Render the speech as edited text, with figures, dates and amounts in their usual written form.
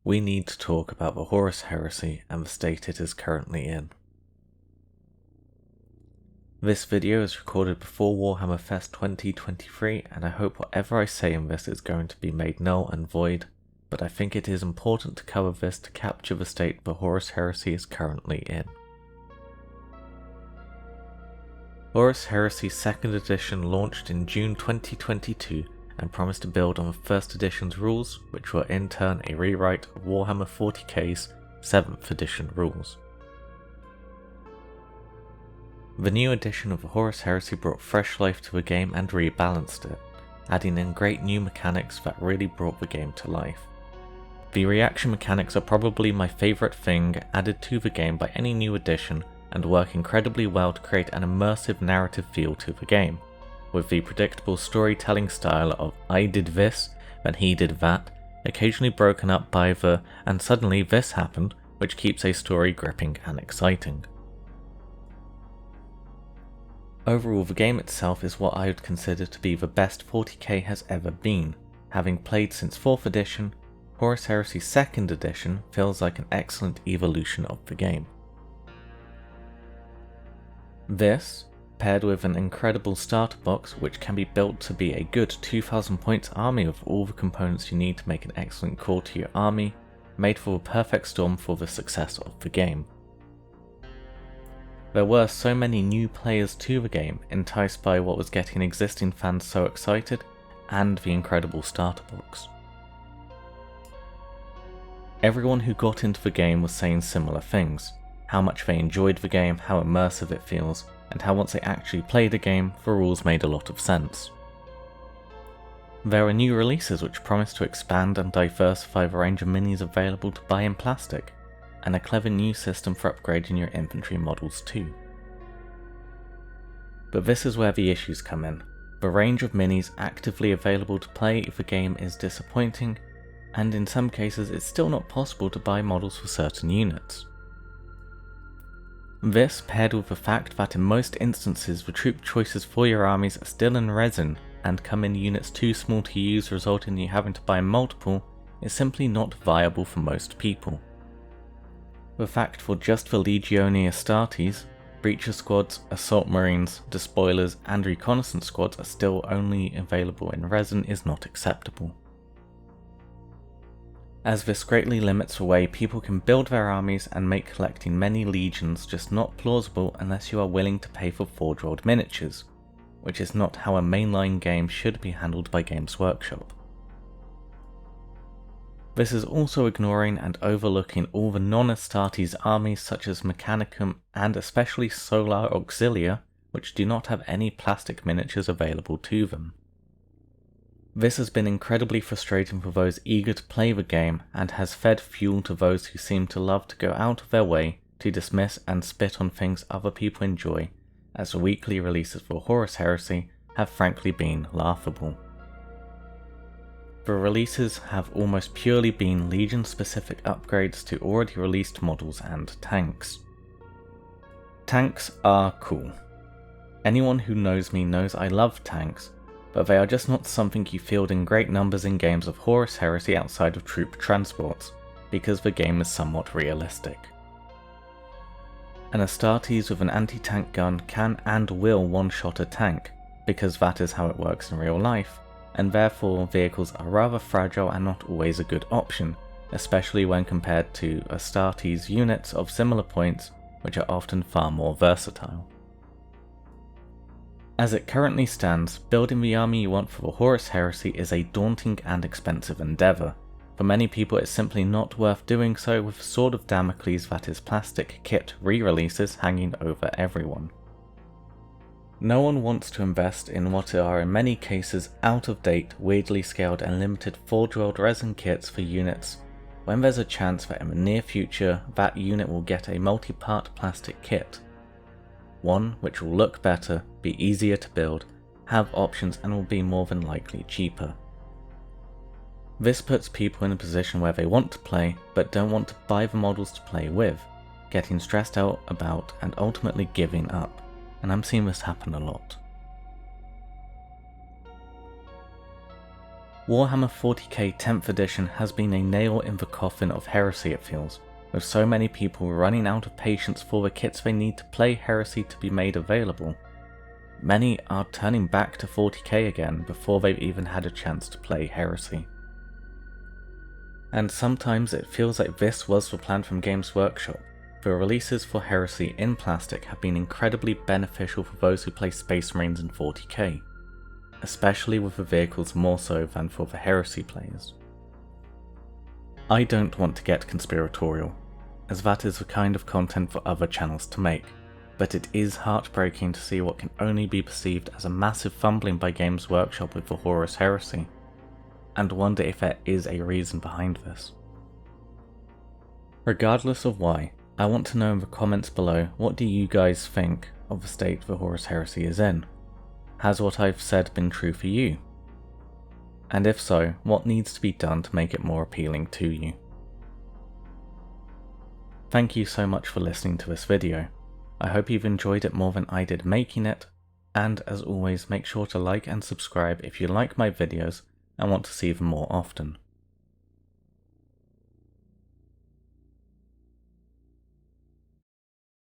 we need to talk about the Horus Heresy and the state it is currently in. This video is recorded before Warhammer Fest 2023, and I hope whatever I say in this is going to be made null and void, but I think it is important to cover this to capture the state the Horus Heresy is currently in. Horus Heresy 2nd edition launched in June 2022 and promised to build on the 1st edition's rules, which were in turn a rewrite of Warhammer 40k's 7th edition rules. The new edition of the Horus Heresy brought fresh life to the game and rebalanced it, adding in great new mechanics that really brought the game to life. The reaction mechanics are probably my favourite thing added to the game by any new edition, and work incredibly well to create an immersive narrative feel to the game, with the predictable storytelling style of I did this, then he did that, occasionally broken up by the and suddenly this happened, which keeps a story gripping and exciting. Overall, the game itself is what I would consider to be the best 40k has ever been. Having played since 4th edition, Horus Heresy 2nd edition feels like an excellent evolution of the game. This, paired with an incredible starter box which can be built to be a good 2000 points army with all the components you need to make an excellent core to your army, made for the perfect storm for the success of the game. There were so many new players to the game, enticed by what was getting existing fans so excited, and the incredible starter box. Everyone who got into the game was saying similar things, how much they enjoyed the game, how immersive it feels, and how once they actually played the game, the rules made a lot of sense. There are new releases which promise to expand and diversify the range of minis available to buy in plastic, and a clever new system for upgrading your infantry models too. But this is where the issues come in. The range of minis actively available to play if the game is disappointing, and in some cases it's still not possible to buy models for certain units. This, paired with the fact that in most instances the troop choices for your armies are still in resin and come in units too small to use, resulting in you having to buy multiple, is simply not viable for most people. The fact for just the Legionia Astartes, Breacher squads, Assault Marines, Despoilers and Reconnaissance squads are still only available in resin is not acceptable, as this greatly limits the way people can build their armies and make collecting many legions just not plausible unless you are willing to pay for forge-rolled miniatures, which is not how a mainline game should be handled by Games Workshop. This is also ignoring and overlooking all the non-Astartes armies such as Mechanicum and especially Solar Auxilia, which do not have any plastic miniatures available to them. This has been incredibly frustrating for those eager to play the game and has fed fuel to those who seem to love to go out of their way to dismiss and spit on things other people enjoy, as the weekly releases for Horus Heresy have frankly been laughable. The releases have almost purely been Legion-specific upgrades to already released models and tanks. Tanks are cool. Anyone who knows me knows I love tanks, but they are just not something you field in great numbers in games of Horus Heresy outside of troop transports, because the game is somewhat realistic. An Astartes with an anti-tank gun can and will one-shot a tank, because that is how it works in real life, and therefore vehicles are rather fragile and not always a good option, especially when compared to Astartes units of similar points, which are often far more versatile. As it currently stands, building the army you want for the Horus Heresy is a daunting and expensive endeavour. For many people it's simply not worth doing so with the sword of Damocles that is plastic kit re-releases hanging over everyone. No one wants to invest in what are in many cases out-of-date, weirdly scaled and limited forge-rolled resin kits for units, when there's a chance that in the near future that unit will get a multi-part plastic kit. One which will look better, be easier to build, have options and will be more than likely cheaper. This puts people in a position where they want to play but don't want to buy the models to play with, getting stressed out about and ultimately giving up, and I'm seeing this happen a lot. Warhammer 40k 10th edition has been a nail in the coffin of Heresy, it feels, with so many people running out of patience for the kits they need to play Heresy to be made available. Many are turning back to 40k again before they've even had a chance to play Heresy. And sometimes it feels like this was the plan from Games Workshop. The releases for Heresy in plastic have been incredibly beneficial for those who play Space Marines in 40k, especially with the vehicles more so than for the Heresy players. I don't want to get conspiratorial, as that is the kind of content for other channels to make, but it is heartbreaking to see what can only be perceived as a massive fumbling by Games Workshop with the Horus Heresy, and wonder if there is a reason behind this. Regardless of why, I want to know in the comments below, what do you guys think of the state the Horus Heresy is in? Has what I've said been true for you? And if so, what needs to be done to make it more appealing to you? Thank you so much for listening to this video. I hope you've enjoyed it more than I did making it, and as always, make sure to like and subscribe if you like my videos and want to see them more often.